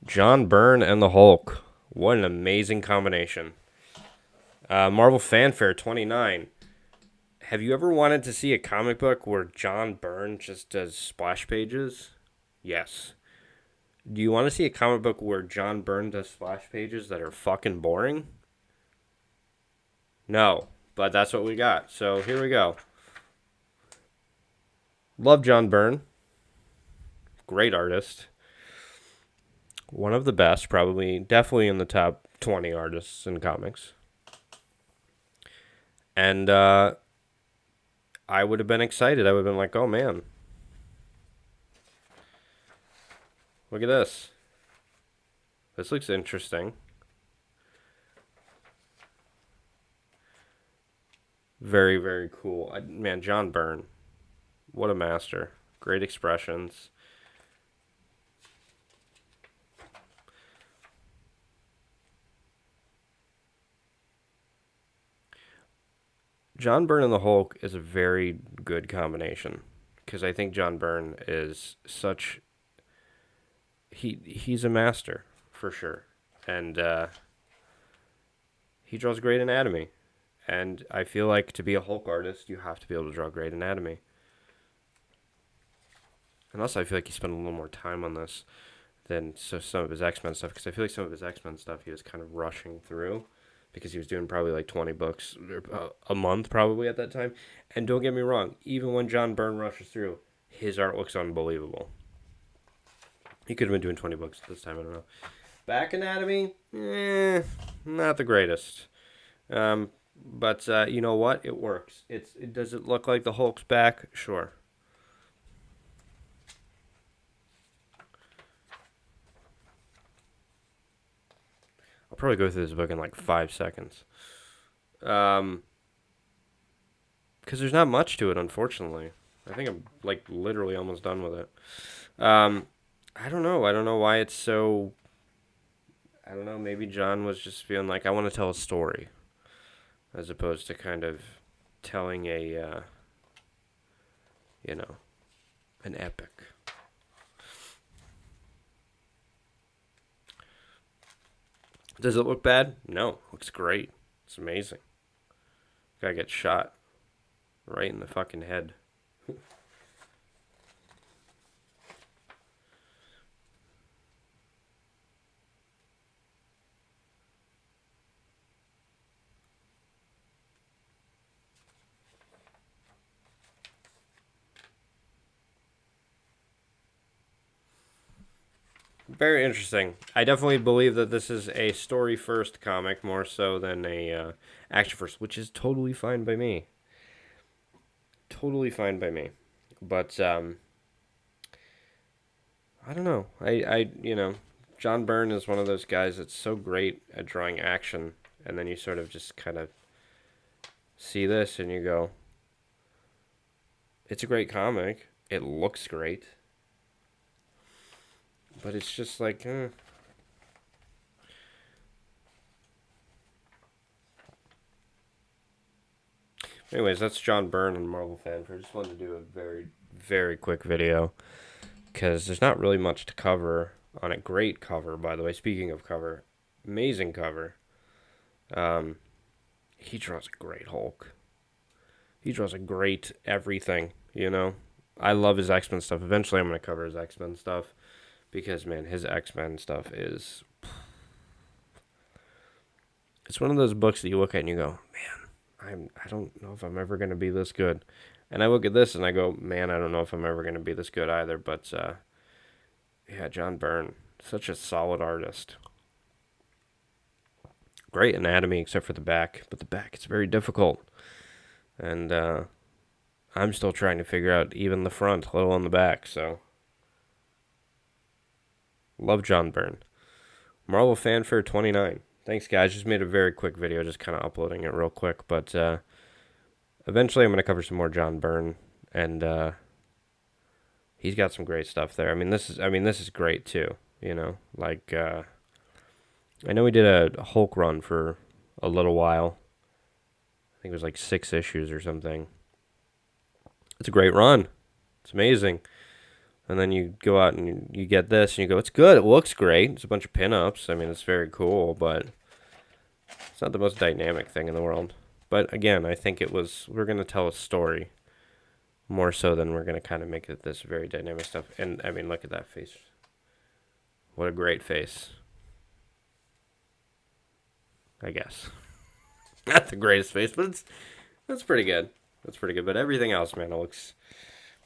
John Byrne and the Hulk. What an amazing combination. Marvel Fanfare 29. Have you ever wanted to see a comic book where John Byrne just does splash pages? Yes. Do you want to see a comic book where John Byrne does splash pages that are fucking boring? No, but that's what we got. So here we go. Love John Byrne. Great artist. One of the best, probably, definitely in the top 20 artists in comics. And I would have been excited. I would have been like, oh man, look at this. This looks interesting. Very, very cool. Man, John Byrne. What a master. Great expressions. John Byrne and the Hulk is a very good combination because I think John Byrne is such he's a master for sure, and he draws great anatomy. And I feel like to be a Hulk artist, you have to be able to draw great anatomy. And also, I feel like he spent a little more time on this than some of his X-Men stuff because I feel like some of his X-Men stuff he was kind of rushing through because he was doing probably like 20 books a month probably at that time. And don't get me wrong, even when John Byrne rushes through, his art looks unbelievable. He could have been doing 20 books at this time, I don't know. Back anatomy, not the greatest. But you know what? It works. Does it look like the Hulk's back? Sure. I'll probably go through this book in like 5 seconds. Because there's not much to it, unfortunately. I think I'm like literally almost done with it. I don't know. I don't know why it's so. I don't know. Maybe John was just feeling like I want to tell a story, as opposed to kind of telling a, you know, an epic. Does it look bad? No, it looks great. It's amazing. Guy gets shot right in the fucking head. Very interesting. I definitely believe that this is a story first comic more so than a action first, which is totally fine by me. Totally fine by me. But I don't know. John Byrne is one of those guys that's so great at drawing action, and then you sort of just kind of see this and you go, it's a great comic. It looks great. But it's just like, Anyways, that's John Byrne and Marvel Fanfare. Just wanted to do a very, very quick video because there's not really much to cover on a great cover, by the way. Speaking of cover, amazing cover. He draws a great Hulk. He draws a great everything, you know? I love his X-Men stuff. Eventually I'm going to cover his X-Men stuff because, man, his X-Men stuff is... It's one of those books that you look at and you go, man, I don't know if I'm ever going to be this good. And I look at this and I go, man, I don't know if I'm ever going to be this good either. But, yeah, John Byrne, such a solid artist. Great anatomy except for the back. But the back, it's very difficult. And I'm still trying to figure out even the front, let alone the back. So, love John Byrne. Marvel Fanfare 29. Thanks, guys. Just made a very quick video, just kind of uploading it real quick. But eventually I'm going to cover some more John Byrne. And he's got some great stuff there. This is great too, you know? Like, I know he did a Hulk run for a little while. I think it was like 6 issues or something. It's a great run. It's amazing. And then you go out and you get this, and you go, it's good. It looks great. It's a bunch of pinups. I mean, it's very cool, but it's not the most dynamic thing in the world. But again, I think we're going to tell a story more so than we're going to kind of make it this very dynamic stuff. And I mean, look at that face. What a great face. I guess. Not the greatest face, but that's pretty good. That's pretty good. But everything else, man, it looks.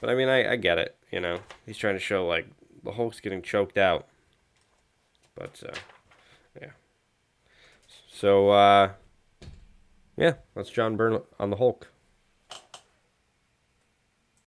But I mean, I get it. You know, he's trying to show like the Hulk's getting choked out. But yeah. So yeah, that's John Byrne on the Hulk.